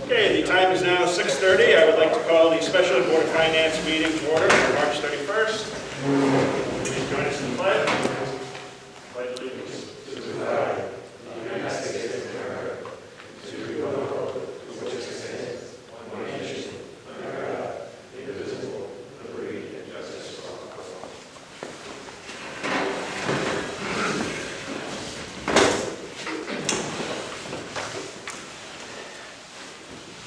Okay, the time is now 6:30. I would like to call the special Board of Finance meeting to order on March 31st. Please join us in the pledge. Pledge allegiance to the flag of the United States of America, to the republic for which it stands, one nation, under God, indivisible, with liberty and justice for all.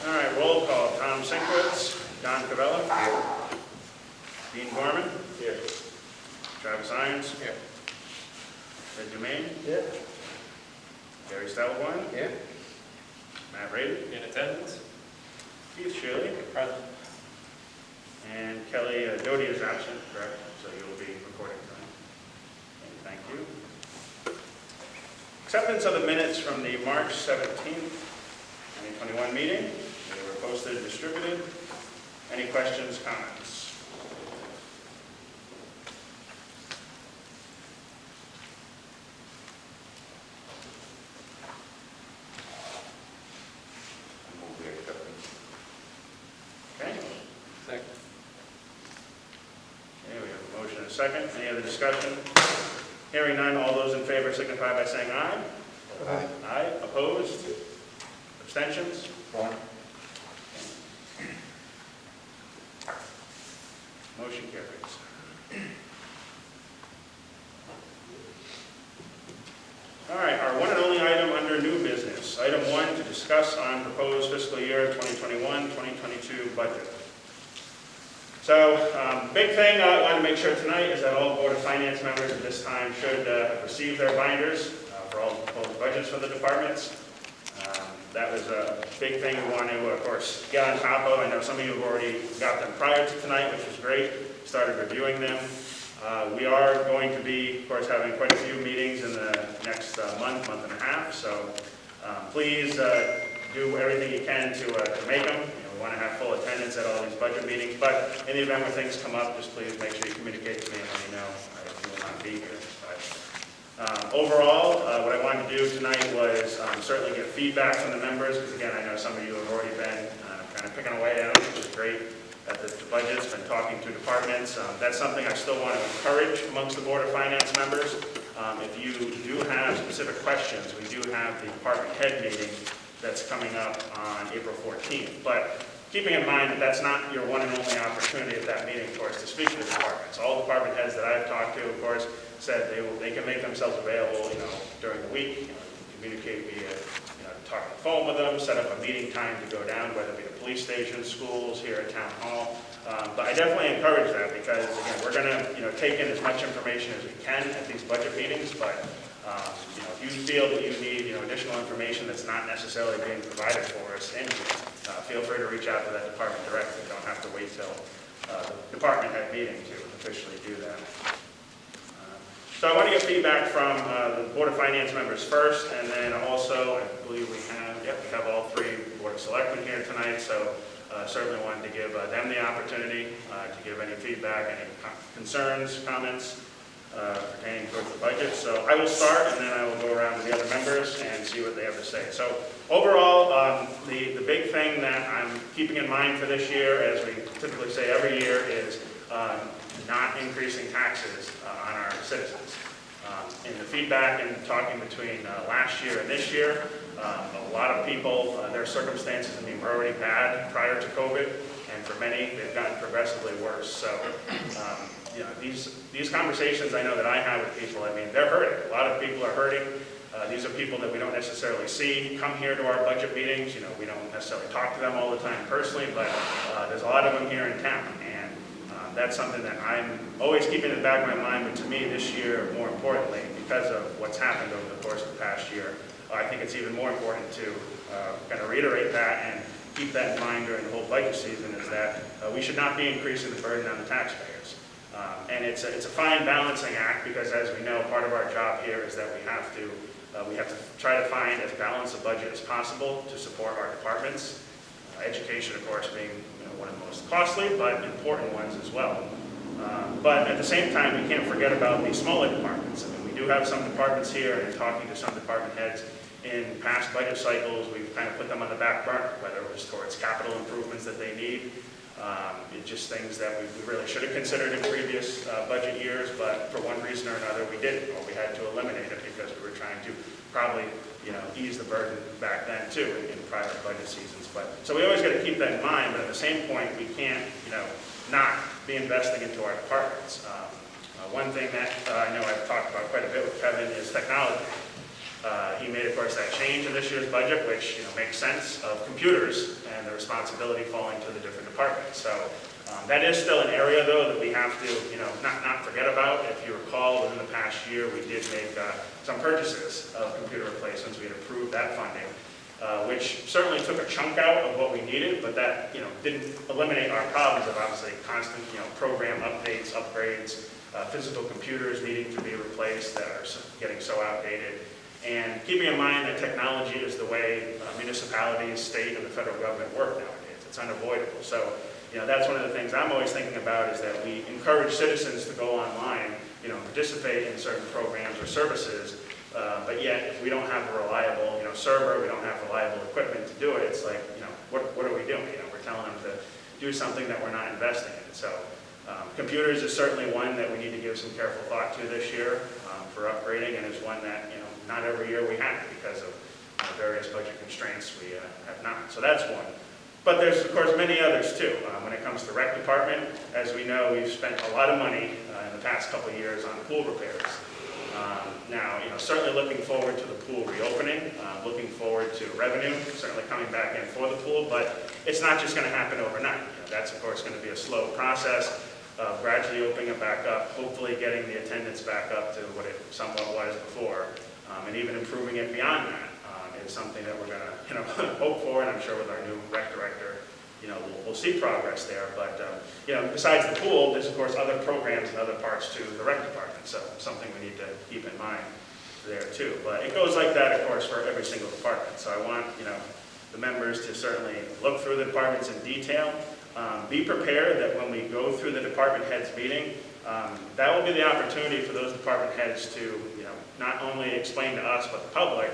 All right, roll call. Tom Sinkwitz, Don Cavella. Here. Dean Gorman. Here. Travis Irons. Here. Ed Dumaine. Here. Gary Stalwine. Here. Matt Rady. In attendance. Keith Shirley. Present. And Kelly Doty is absent, correct? So you'll be recording tonight. And thank you. Acceptance of the minutes from the March 17th, 2021 meeting. They were posted and distributed. Any questions, comments? Okay. Second. Okay, we have a motion and a second. Any other discussion? Hearing none, all those in favor signify by saying aye. Aye. Aye. Opposed? Abstentions? One. Motion carries. All right, our one and only item under new business. Item 1, to discuss on proposed fiscal year 2021-2022 budget. So, big thing I want to make sure tonight is that all Board of Finance members at this time should have received their binders for all the proposed budgets for the departments. That was a big thing we want to, of course, get on top of. I know some of you have already got them prior to tonight, which was great. Started reviewing them. We are going to be, of course, having quite a few meetings in the next month and a half. So please do everything you can to make them. We want to have full attendance at all these budget meetings. But in the event where things come up, just please make sure you communicate to me and let me know if you will not be here. Overall, what I wanted to do tonight was certainly get feedback from the members, because again, I know some of you have already been kind of picking away at them, which is great, at the budgets, been talking to departments. That's something I still want to encourage amongst the Board of Finance members. If you do have specific questions, we do have the department head meeting that's coming up on April 14th. But keeping in mind that that's not your one and only opportunity at that meeting, of course, to speak to the departments. All department heads that I've talked to, of course, said they can make themselves available, during the week, communicate via, talk on the phone with them, set up a meeting time to go down, whether it be the police station, schools, here at Town Hall. But I definitely encourage that because, again, we're going to, take in as much information as we can at these budget meetings. But, if you feel that you need, additional information that's not necessarily being provided for us in here, feel free to reach out to that department directly. You don't have to wait till the department head meeting to officially do that. So I want to get feedback from the Board of Finance members first, and then also, I believe we have all 3 Board of Selectmen here tonight, so certainly wanted to give them the opportunity to give any feedback, any concerns, comments pertaining towards the budget. So I will start, and then I will go around to the other members and see what they have to say. So overall, the big thing that I'm keeping in mind for this year, as we typically say every year, is not increasing taxes on our citizens. In the feedback and talking between last year and this year, a lot of people, their circumstances have been already bad prior to COVID, and for many, they've gotten progressively worse. So, these conversations I know that I have with people, they're hurting. A lot of people are hurting. These are people that we don't necessarily see come here to our budget meetings. We don't necessarily talk to them all the time personally, but there's a lot of them here in town. And that's something that I'm always keeping in the back of my mind, but to me this year, more importantly, because of what's happened over the course of the past year, I think it's even more important to kind of reiterate that and keep that in mind during the whole budget season, is that we should not be increasing the burden on the taxpayers. And it's a fine balancing act, because as we know, part of our job here is that we have to try to find as balanced a budget as possible to support our departments. Education, of course, being one of the most costly, but important ones as well. But at the same time, we can't forget about the smaller departments. We do have some departments here, and talking to some department heads in past budget cycles, we've kind of put them on the back burner, whether it was is towards capital improvements that they need. It's just things that we really should have considered in previous budget years, but for one reason or another we didn't, or we had to eliminate it because we were trying to probably, ease the burden back then too in prior budget seasons. But so we always got to keep that in mind. But at the same point, we can't, not be investing into our departments. One thing that I know I've talked about quite a bit with Kevin is technology. He made, of course, that change in this year's budget, which makes sense, of computers and the responsibility falling to the different departments. So that is still an area, though, that we have to, not forget about. If you recall, within the past year, we did make some purchases of computer replacements. We had approved that funding, which certainly took a chunk out of what we needed, but that, didn't eliminate our problems of obviously constant, program updates, upgrades, physical computers needing to be replaced that are getting so outdated. And keeping in mind that technology is the way municipalities, state, and the federal government work nowadays. It's unavoidable. So, that's one of the things I'm always thinking about is that we encourage citizens to go online, participate in certain programs or services, but yet if we don't have a reliable, server, we don't have reliable equipment to do it, it's like, what are we doing? We're telling them to do something that we're not investing in. So, computers is certainly one that we need to give some careful thought to this year for upgrading, and is one that, not every year we have because of various budget constraints we have not. So that's one. But there's, of course, many others too. When it comes to rec department, as we know, we've spent a lot of money in the past couple of years on pool repairs. Now, certainly looking forward to the pool reopening, looking forward to revenue, certainly coming back in for the pool, but it's not just going to happen overnight. That's, of course, going to be a slow process of gradually opening it back up, hopefully getting the attendance back up to what it somewhat was before, and even improving it beyond that. Is something that we're going to, hope for, and I'm sure with our new rec director, we'll see progress there. But, besides the pool, there's of course other programs and other parts to the rec department, so something we need to keep in mind there too. But it goes like that, of course, for every single department. So I want, the members to certainly look through the departments in detail. Be prepared that when we go through the department heads meeting, that will be the opportunity for those department heads to, not only explain to us but the public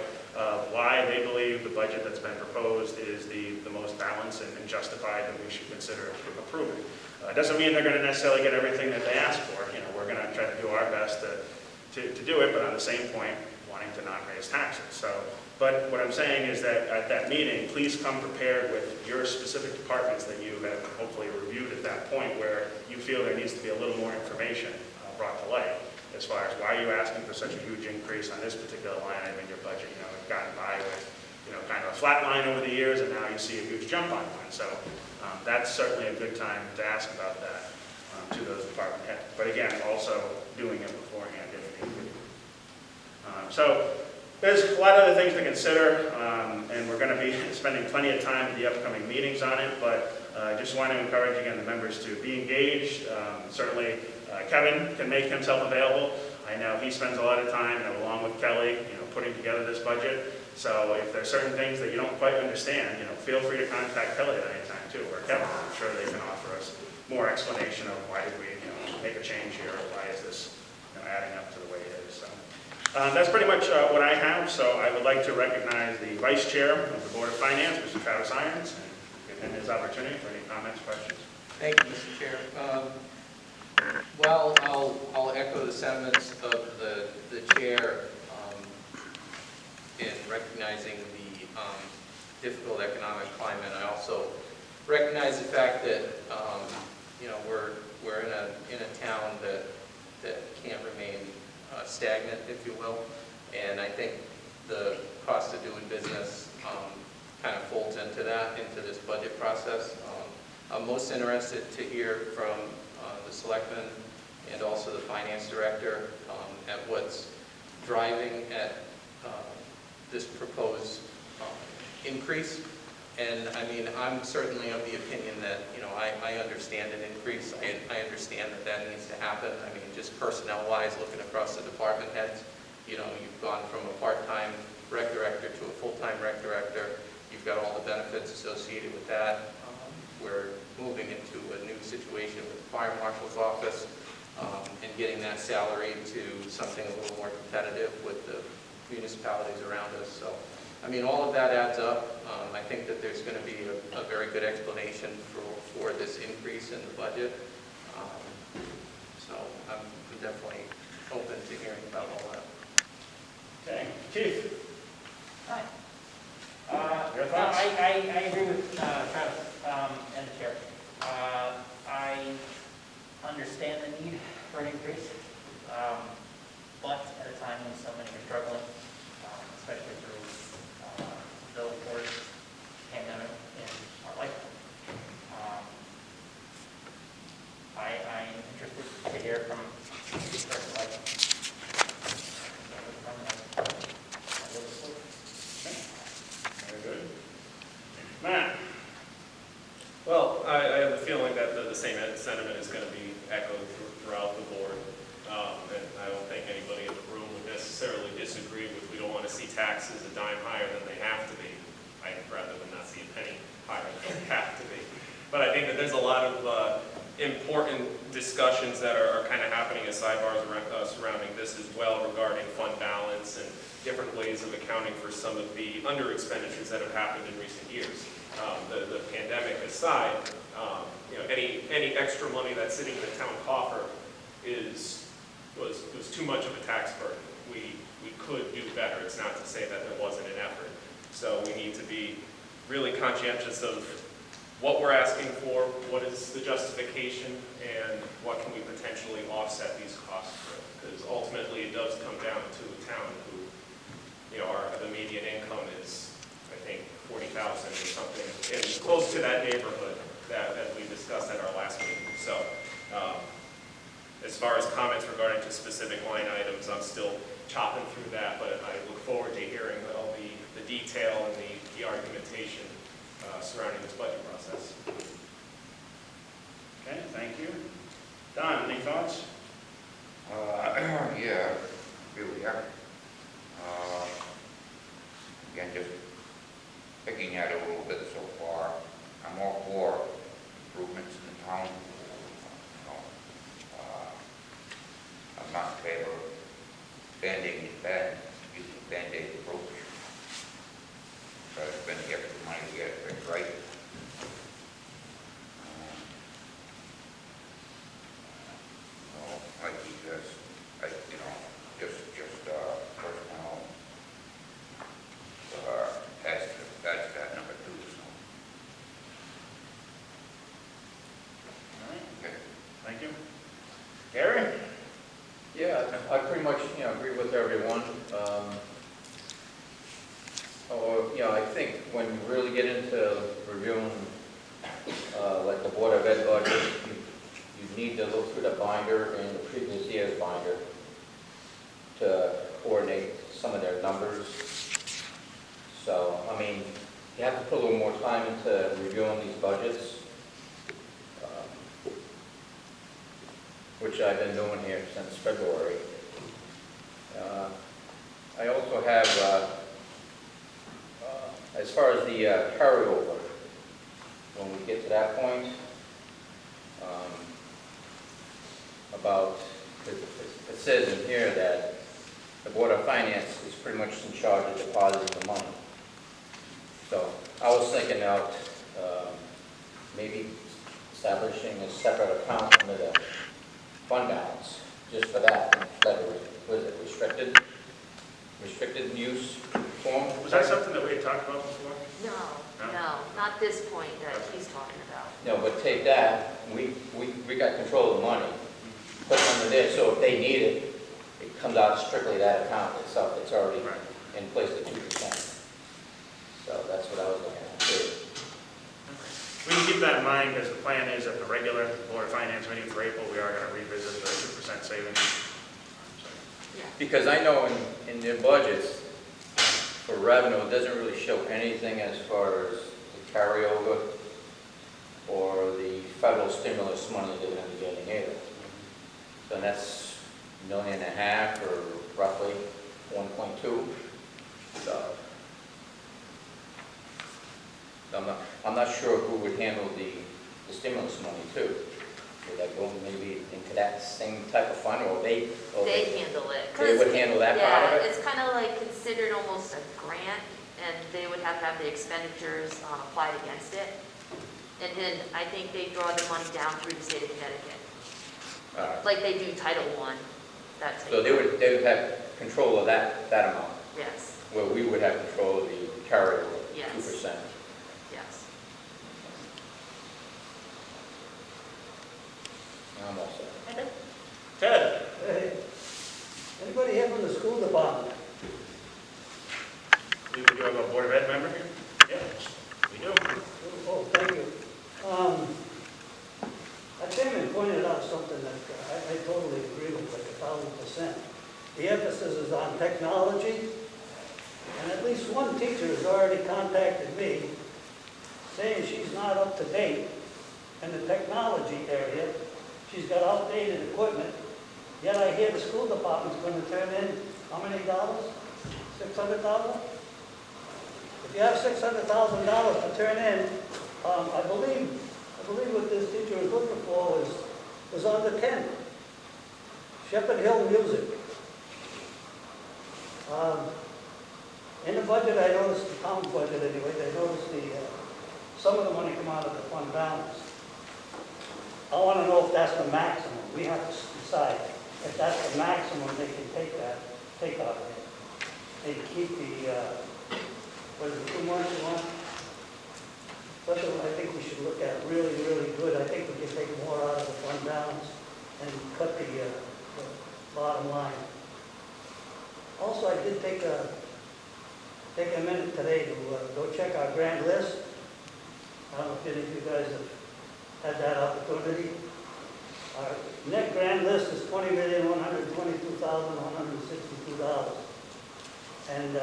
why they believe the budget that's been proposed is the most balanced and justified that we should consider approving. It doesn't mean they're going to necessarily get everything that they ask for. We're going to try to do our best to do it, but on the same point, wanting to not raise taxes. So, but what I'm saying is that at that meeting, please come prepared with your specific departments that you have hopefully reviewed at that point where you feel there needs to be a little more information brought to light. As far as why are you asking for such a huge increase on this particular line item in your budget? We've gotten by with, kind of a flat line over the years, and now you see a huge jump on one. So that's certainly a good time to ask about that to those department heads. But again, also doing it beforehand if need be. So there's a lot of other things to consider, and we're going to be spending plenty of time at the upcoming meetings on it. But I just want to encourage again the members to be engaged. Certainly. Kevin can make himself available. I know he spends a lot of time, along with Kelly, putting together this budget. So if there's certain things that you don't quite understand, feel free to contact Kelly at any time too, or Kevin. I'm sure they can offer us more explanation of why did we, make a change here, or why is this, adding up to the way it is. So that's pretty much what I have. So I would like to recognize the Vice Chair of the Board of Finance, Mr. Travis Irons, and give him his opportunity for any comments, questions. Thank you, Mr. Chair. Well, I'll echo the sentiments of the chair in recognizing the difficult economic climate. I also recognize the fact that we're in a town that can't remain stagnant, if you will. And I think the cost of doing business kind of folds into this budget process. I'm most interested to hear from the selectmen and also the finance director at what's driving at this proposed increase. And I mean, I'm certainly of the opinion that, I understand an increase. I understand that needs to happen. I mean, just personnel-wise, looking across the department heads, you've gone from a part-time rec director to a full-time rec director. You've got all the benefits associated with that. We're moving into a new situation with the fire marshal's office and getting that salary to something a little more competitive with the municipalities around us. So, I mean, all of that adds up. I think that there's going to be a very good explanation for this increase in the budget. So I'm definitely open to hearing about all that. Okay, Chief, Hi. Your No, thoughts? I agree with Travis and the chair. I understand the need for an increase, but at a time when so many are struggling, especially through the worst pandemic in our lifetime. I'm interested to hear from very good. Matt? Well, I have a feeling that the same sentiment is going to be echoed throughout the board. And I don't think anybody in the room would necessarily disagree with, we don't want to see taxes a dime higher than they have to be. I'd rather than not see a penny higher than they have to be. But I think that there's a lot of important discussions that are kind of happening as sidebars surrounding this as well, regarding fund balance and different ways of accounting for some of the under expenditures that have happened in recent years. The pandemic aside, any extra money that's sitting in the town coffer was too much of a tax burden. We could do better. It's not to say that there wasn't an effort. So we need to be really conscientious of what we're asking for, what is the justification, and what can we potentially offset these costs with. Because ultimately it does come down to a town who, the median income is, I think, 40,000 or something, and close to that neighborhood that we discussed at our last meeting. So as far as comments regarding to specific line items, I'm still chopping through that, but I look forward to hearing all the detail and the argumentation surrounding this budget process. Okay, thank you. Don, any thoughts? Yeah, really, yeah. Again, just picking at it a little bit so far. I'm all for improvements in the town. I'm not in favor of using the Band-Aid approach. Try to spend the extra money to get it fixed right. Like he says, just personnel, that's that number 2, so. All right, Okay. thank you. Gary? Yeah, I pretty much, agree with everyone. I think when you really get into reviewing, like the Board of Ed budget, you need to look through the binder and the previous year's binder to coordinate some of their numbers. So, you have to put a little more time into reviewing these budgets, which I've been doing here since February. I also have, as far as the carryover, when we get to that point, it says in here that the Board of Finance is pretty much in charge of depositing the money. So I was thinking out maybe establishing a separate account under the fund balance, just for that, was it restricted use form? Was that something that we had talked about before? No, not this point that he's talking about. No, but take that, we got control of the money, put it under there, so if they need it, it comes out strictly that account itself, it's already in place at 2%. So that's what I was looking at too. We can keep that in mind, because the plan is at the regular Board of Finance meeting for April, we are going to revisit the 2% savings. Yeah. Because I know in their budgets, for revenue, it doesn't really show anything as far as the carryover or the federal stimulus money they're going to be getting either. So that's $1.5 million or roughly 1.2. So I'm not sure who would handle the stimulus money too. Would that go maybe into that same type of fund, or they They handle it. They would handle that part of it? Yeah, it's kind of like considered almost a grant, and they would have to have the expenditures applied against it. And then I think they draw the money down through the state of Connecticut, like they do Title I. That's So they would have control of that amount, Yes, where we would have control of the carryover, Yes. 2%. yes. I'm all set. Ted? Hey, anybody here from the school department? We do have a Board of Ed member here? Yeah, we do. Oh, thank you. I came and pointed out something that I totally agree with, like 1,000%. The emphasis is on technology, and at least one teacher has already contacted me saying she's not up to date in the technology area. She's got outdated equipment, yet I hear the school department's going to turn in, how many dollars? $600,000? If you have $600,000 to turn in, I believe what this teacher was looking for was under 10. Shepherd Hill Music. In the budget, I noticed, the town budget anyway, I noticed some of the money come out of the fund balance. I want to know if that's the maximum. We have to decide if that's the maximum they can take out of it. They can keep what is it, 2 months you want? Something I think we should look at really, really good. I think we can take more out of the fund balance and cut the bottom line. Also, I did take a minute today to go check our grand list. I don't know if any of you guys have had that opportunity. Our net grand list is $20,122,162. And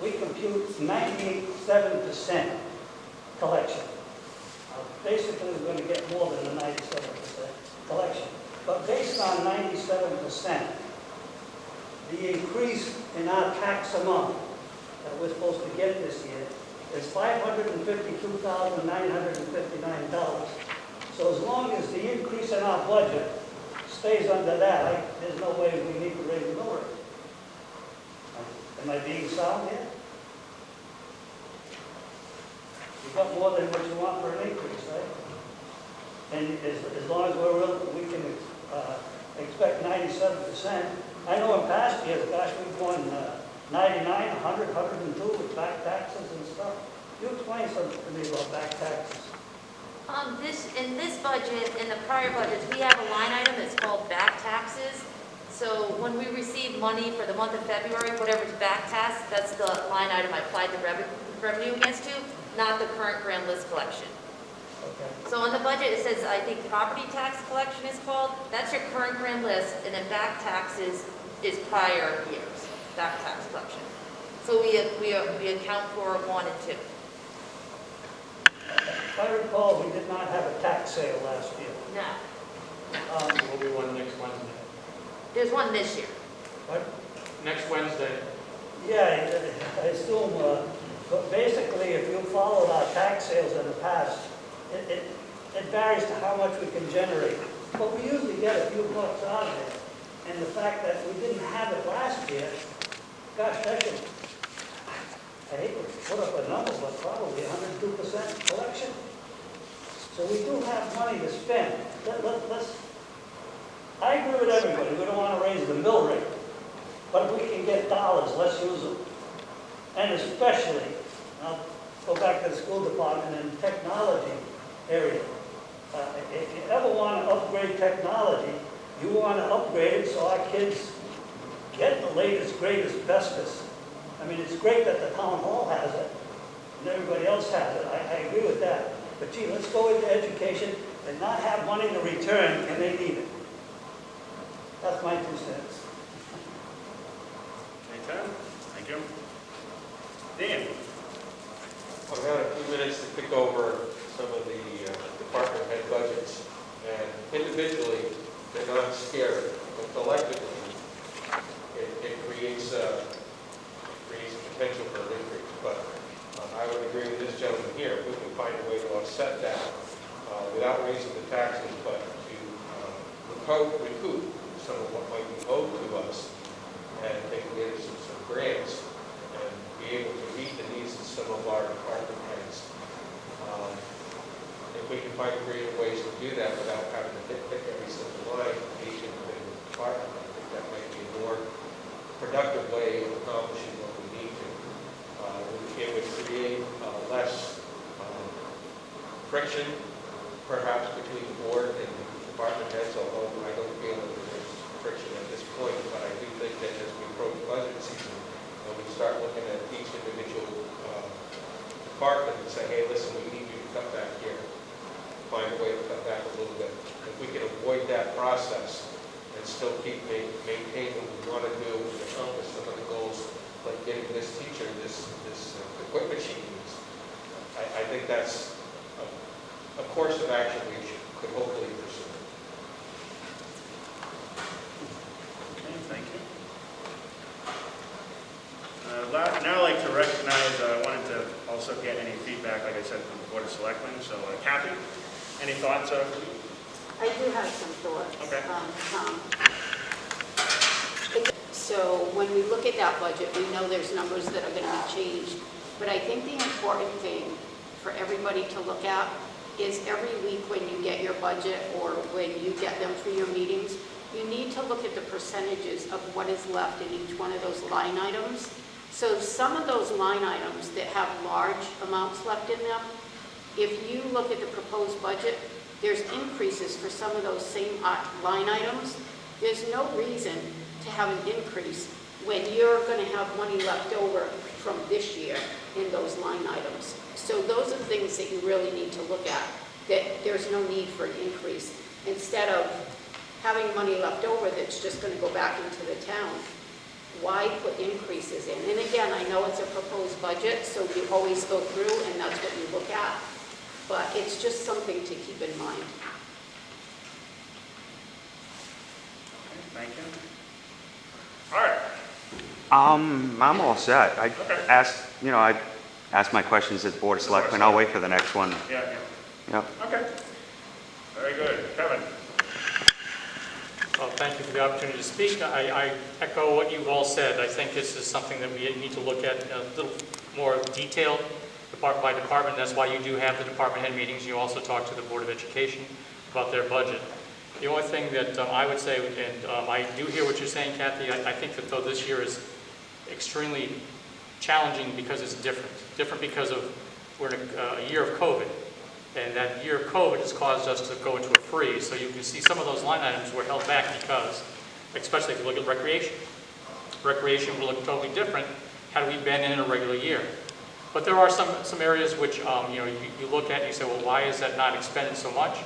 we compute 97% collection. Basically, we're going to get more than the 97% collection. But based on 97%, the increase in our tax amount that we're supposed to get this year is $552,959. So as long as the increase in our budget stays under that, there's no way we need to raise the mill rate. Am I being sound here? You've got more than what you want for an increase, right? And as long as we can expect 97%. I know in past years, gosh, we've won 99, 100, 102 with back taxes and stuff. You explain something to me about back taxes. In this budget, in the prior budgets, we have a line item that's called back taxes. So when we receive money for the month of February, whatever's back tax, that's the line item I applied the revenue against to, not the current grand list collection. Okay. So on the budget, it says, I think property tax collection is called, that's your current grand list, and then back taxes is prior years, back tax collection. So we account for 1 and 2. If I recall, we did not have a tax sale last year. No, Will be one next Wednesday. there's one this year. What? Next Wednesday. Yeah, I assume, but basically, if you followed our tax sales in the past, it varies to how much we can generate. But we usually get a few bucks out of it. And the fact that we didn't have it last year, gosh, that should, I hate to put up a number, but probably 102% collection. So we do have money to spend. I agree with everybody. We don't want to raise the mill rate. But if we can get dollars, let's use them. And especially, I'll go back to the school department and technology area. If you ever want to upgrade technology, you want to upgrade it so our kids get the latest, greatest, bestest. I mean, it's great that the town hall has it and everybody else has it. I agree with that. But gee, let's go into education and not have money to return and they need it. That's my 2 cents. Anytime. Thank you. Dan? I've had a few minutes to pick over some of the department head budgets, and individually, they're not scary, but collectively, it creates a potential for an increase. But I would agree with this gentleman here, if we can find a way to offset that without raising the taxes, but to recoup some of what might be owed to us and take advantage of some grants, be able to meet the needs of some of our department heads. If we can find creative ways to do that without having to pick every single line, each individual department, I think that might be a more productive way of accomplishing what we need to. It would create less friction, perhaps, between the board and the department heads, although I don't feel that there's friction at this point. But I do think that as we approach budget season, when we start looking at each individual department and say, hey, listen, we need you to cut back here, find a way to cut back a little bit. If we can avoid that process and still keep maintain what we want to do and accomplish some of the goals, like getting this teacher this equipment she needs, I think that's a course of action we could hopefully pursue. Okay, thank you. Now I'd like to recognize, I wanted to also get any feedback, like I said, from the Board of Selectmen. So Kathy, any thoughts? I do have some thoughts. Okay. Tom. So when we look at that budget, we know there's numbers that are going to be changed. But I think the important thing for everybody to look at is every week when you get your budget or when you get them for your meetings, you need to look at the percentages of what is left in each one of those line items. So some of those line items that have large amounts left in them, if you look at the proposed budget, there's increases for some of those same line items. There's no reason to have an increase when you're going to have money left over from this year in those line items. So those are things that you really need to look at, that there's no need for an increase. Instead of having money left over that's just going to go back into the town, why put increases in? And again, I know it's a proposed budget, so you always go through and that's what you look at. But it's just something to keep in mind. Thank you. All right. I'm all set. I asked my questions at the Board of Selectmen. I'll wait for the next one. Yeah. Yep. Okay. Very good. Kevin? Well, thank you for the opportunity to speak. I echo what you've all said. I think this is something that we need to look at a little more detailed, department by department. That's why you do have the department head meetings. You also talk to the Board of Education about their budget. The only thing that I would say, and I do hear what you're saying, Kathy, I think that though this year is extremely challenging because it's different. Different because we're in a year of COVID. And that year of COVID has caused us to go into a freeze. So you can see some of those line items were held back because, especially if you look at recreation. Recreation will look totally different had we been in a regular year. But there are some areas which you look at and you say, well, why is that not expended so much?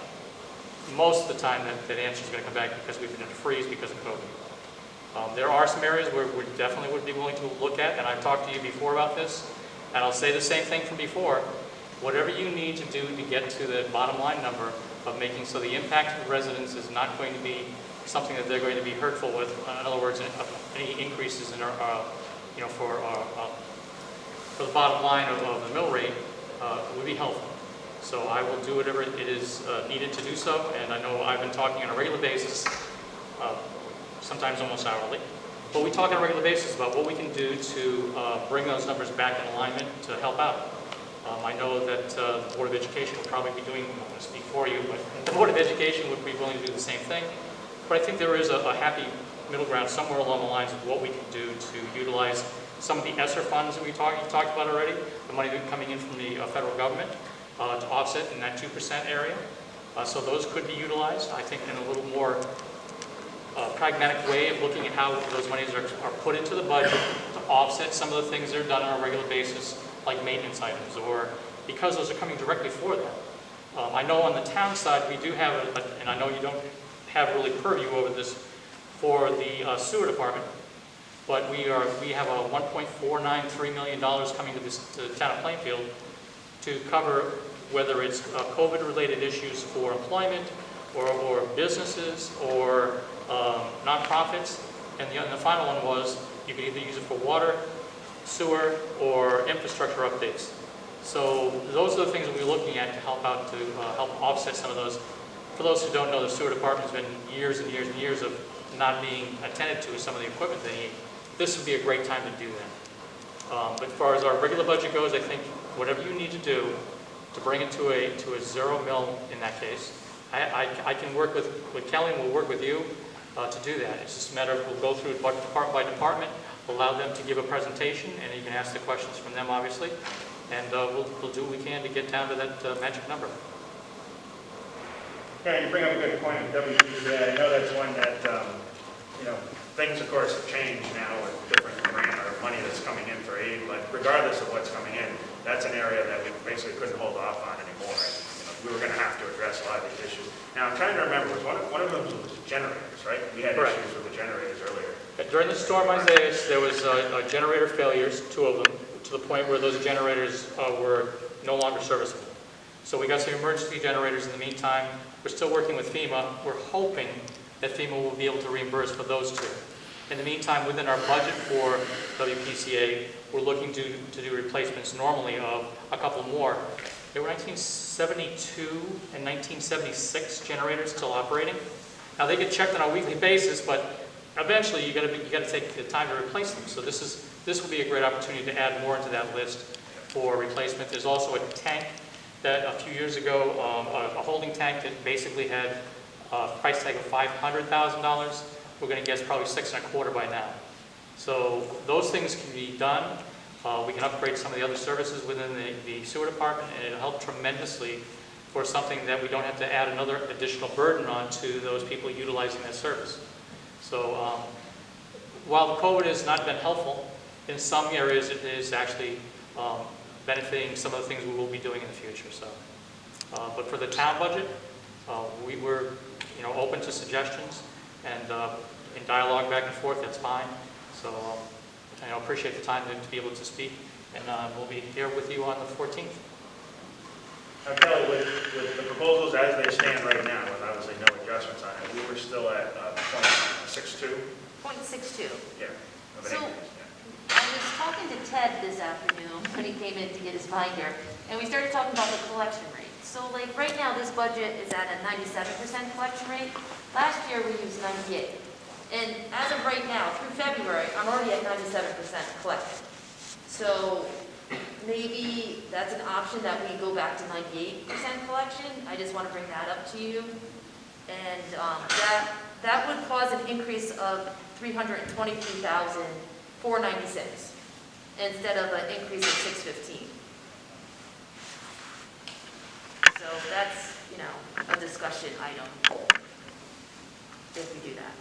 Most of the time that answer is going to come back because we've been in a freeze because of COVID. There are some areas where we definitely would be willing to look at, and I've talked to you before about this, and I'll say the same thing from before. Whatever you need to do to get to the bottom line number of making so the impact to the residents is not going to be something that they're going to be hurtful with. In other words, any increases in our, for the bottom line of the mill rate would be helpful. So I will do whatever it is needed to do so, and I know I've been talking on a regular basis, sometimes almost hourly, but we talk on a regular basis about what we can do to bring those numbers back in alignment to help out. I know that the Board of Education will probably be doing, I'm not going to speak for you, but the Board of Education would be willing to do the same thing. But I think there is a happy middle ground somewhere along the lines of what we can do to utilize some of the ESSER funds that you talked about already, the money coming in from the federal government to offset in that 2% area. So those could be utilized, I think, in a little more pragmatic way of looking at how those monies are put into the budget to offset some of the things that are done on a regular basis, like maintenance items, or because those are coming directly for them. I know on the town side we do have, and I know you don't have really purview over this for the sewer department, but we have a $1.493 million coming to the town of Plainfield to cover whether it's COVID-related issues for employment or businesses or nonprofits. And the final one was you could either use it for water, sewer, or infrastructure updates. So those are the things that we're looking at to help out, to help offset some of those. For those who don't know, the sewer department has been years and years and years of not being attended to with some of the equipment they need. This would be a great time to do that. But as far as our regular budget goes, I think whatever you need to do to bring it to a zero mill in that case, I can work with Kelly, and we'll work with you to do that. It's just a matter of, we'll go through it department by department, allow them to give a presentation, and you can ask the questions from them, obviously, and we'll do what we can to get down to that magic number. Yeah, you bring up a good point with WPCA. I know that's one that, things of course have changed now with different grant or money that's coming in for aid, but regardless of what's coming in, that's an area that we basically couldn't hold off on anymore. We were going to have to address a lot of these issues. Now, I'm trying to remember, one of them was generators, right? We had Correct. issues with the generators earlier. During the storm Isaias, there was generator failures, 2 of them, to the point where those generators were no longer serviceable. So we got some emergency generators in the meantime. We're still working with FEMA. We're hoping that FEMA will be able to reimburse for those 2. In the meantime, within our budget for WPCA, we're looking to do replacements normally of a couple more. There were 1972 and 1976 generators still operating. Now they get checked on a weekly basis, but eventually you got to take the time to replace them. So this will be a great opportunity to add more into that list for replacement. There's also a tank that a few years ago, a holding tank that basically had a price tag of $500,000. We're going to guess probably 6.25 by now. So those things can be done. We can upgrade some of the other services within the sewer department, and it'll help tremendously for something that we don't have to add another additional burden on to those people utilizing that service. So while the COVID has not been helpful, in some areas it is actually benefiting some of the things we will be doing in the future. So, but for the town budget, we were open to suggestions, and in dialogue back and forth, that's fine. So I appreciate the time to be able to speak, and we'll be here with you on the 14th. Now, Kelly, with the proposals as they stand right now, with obviously no adjustments on it, we were still at 0.62? 0.62. Yeah. Of an So- increase, yeah. I was talking to Ted this afternoon when he came in to get his binder, and we started talking about the collection rate. So like right now, this budget is at a 97% collection rate. Last year, we used 98. And as of right now, through February, I'm already at 97% collected. So maybe that's an option that we go back to 98% collection. I just want to bring that up to you. And that would cause an increase of $323,496 instead of an increase of $615. So that's, a discussion item if we do that.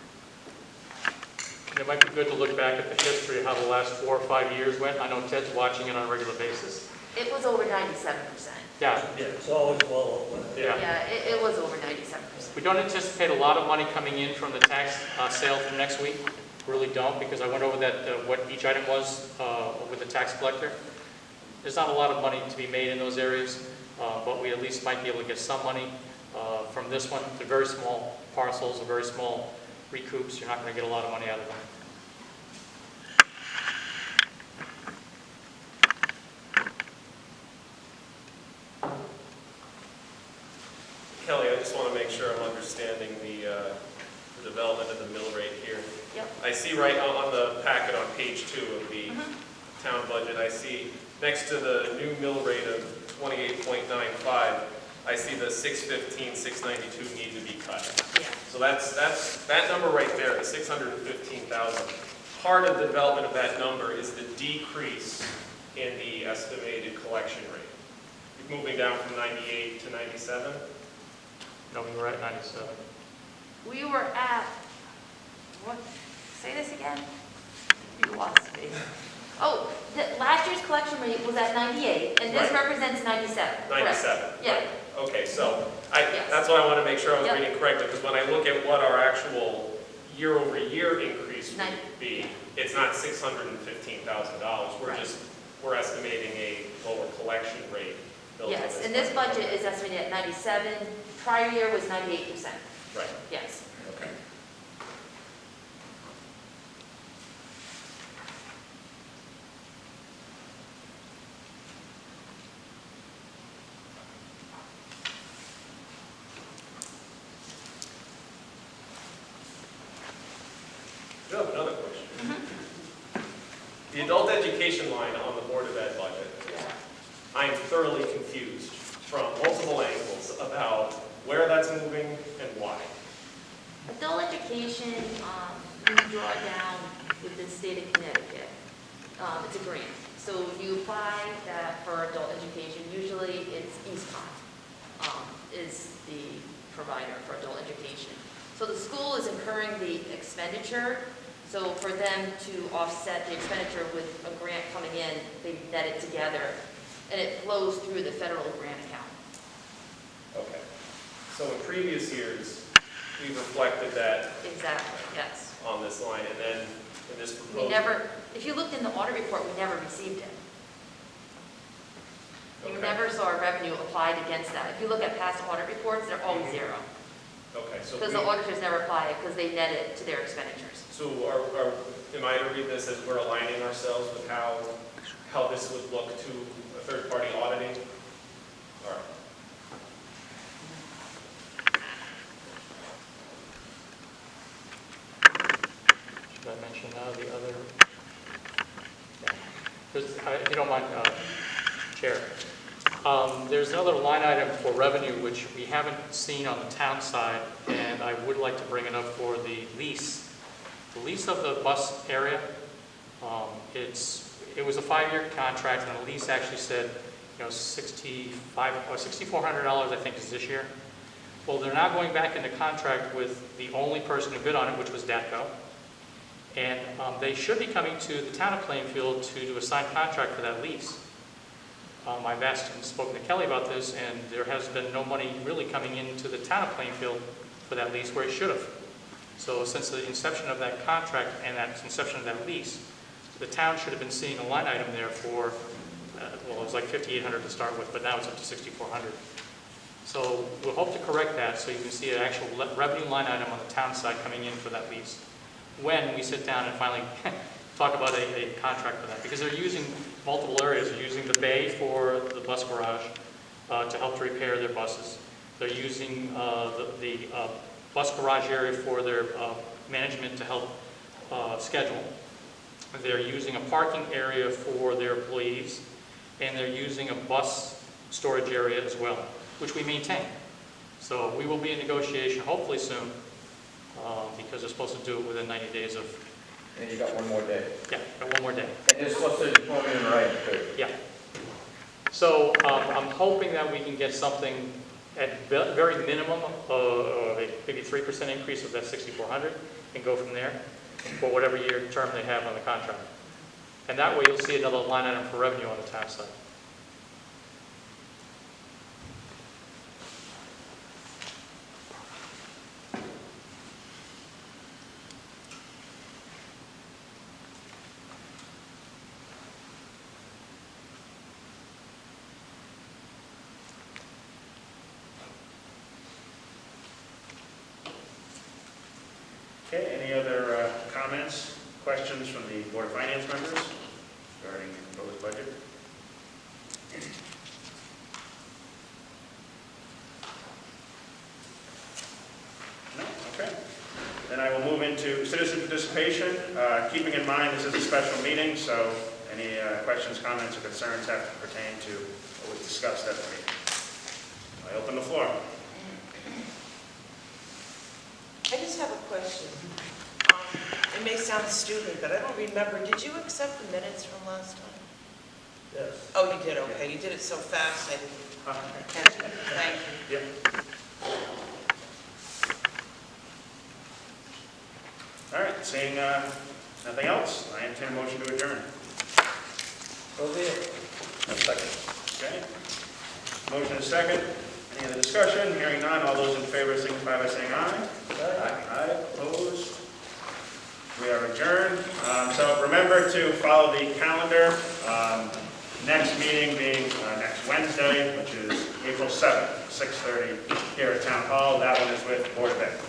And it might be good to look back at the history of how the last 4 or 5 years went. I know Ted's watching it on a regular basis. It was over 97%. Yeah. It's always well over. Yeah. Yeah, it was over 97%. We don't anticipate a lot of money coming in from the tax sale from next week. Really don't, because I went over that what each item was with the tax collector. There's not a lot of money to be made in those areas, but we at least might be able to get some money from this one. They're very small parcels, or very small recoups. You're not going to get a lot of money out of them. Kelly, I just want to make sure I'm understanding the development of the mill rate here. Yep. I see right on the packet on page 2 of the town budget, I see next to the new mill rate of 28.95, I see the 615, 692 need to be cut. Yeah. So that number right there, the 615,000. Part of the development of that number is the decrease in the estimated collection rate. Moving down from 98 to 97. No, we were at 97. We were at, what, say this again? You lost me. Oh, last year's collection rate was at 98, and this Right. represents 97. correct? 97. Yeah. Right. Okay, so Yes. that's what I want to make sure I was Yep. reading correctly, because when I look at what our actual year-over-year increase would Nine. be, it's not $615,000. Right. We're estimating a lower collection rate. built on Yes, and this budget is estimated at 97. Prior year was 98%. Right. Yes. Okay. I do have another question. The adult education education line on the Board of Ed budget, I'm thoroughly confused from multiple angles about where that's moving and why. Adult education, we draw down with the state of Connecticut. It's a grant. So you apply that for adult education, usually it's EastCon is the provider for adult education. So the school is incurring the expenditure, so for them to offset the expenditure with a grant coming in, they net it together, and it flows through the federal grant account. Okay. So in previous years, we've reflected that Exactly, yes. on this line, and then in this We proposal. never, if you looked in the audit report, we never received it. You Okay. never saw a revenue applied against that. If you look at past audit reports, they're always zero. Okay, so Because the auditors never apply it because they net it to their expenditures. so am I to read this as we're aligning ourselves with how this would look to a third-party auditing? All right. Should I mention the other? If you don't mind, Chair. There's another line item for revenue which we haven't seen on the town side, and I would like to bring it up for the lease. The lease of the bus area, it was a 5-year contract, and the lease actually said, $6,400 I think is this year. Well, they're now going back into contract with the only person who bid on it, which was DATCO. And they should be coming to the town of Plainfield to do a signed contract for that lease. I've asked and spoken to Kelly about this, and there has been no money really coming into the town of Plainfield for that lease where it should have. So since the inception of that contract and that inception of that lease, the town should have been seeing a line item there for, well, it was like $5,800 to start with, but now it's up to $6,400. So we'll hope to correct that so you can see an actual revenue line item on the town side coming in for that lease when we sit down and finally talk about a contract for that. Because they're using multiple areas. They're using the bay for the bus garage to help to repair their buses. They're using the bus garage area for their management to help schedule. They're using a parking area for their employees, and they're using a bus storage area as well, which we maintain. So we will be in negotiation hopefully soon, because they're supposed to do it within 90 days of, And you got one more day. yeah, got one more day. And this was the informant in writing, too. Yeah. So I'm hoping that we can get something at very minimum, maybe 3% increase of that 6,400 and go from there for whatever year term they have on the contract. And that way you'll see another line item for revenue on the town side. Okay, any other comments, questions from the Board of Finance members regarding the proposed budget? No? Okay. Then I will move into citizen participation. Keeping in mind this is a special meeting, so any questions, comments, or concerns have to pertain to what was discussed at the meeting. I open the floor. I just have a question. It may sound stupid, but I don't remember. Did you accept the minutes from last time? Yes. Oh, you did, okay. You did it so fast, I didn't catch it. Thank you. Yep. All right, seeing nothing else, I entertain a motion to adjourn. So be it. Okay. Motion is second. Any other discussion? Hearing none, all those in favor signify by saying aye. Aye. Opposed? We are adjourned. So remember to follow the calendar. Next meeting being next Wednesday, which is April 7th, 6:30 here at Town Hall. That one is with Board of Ed.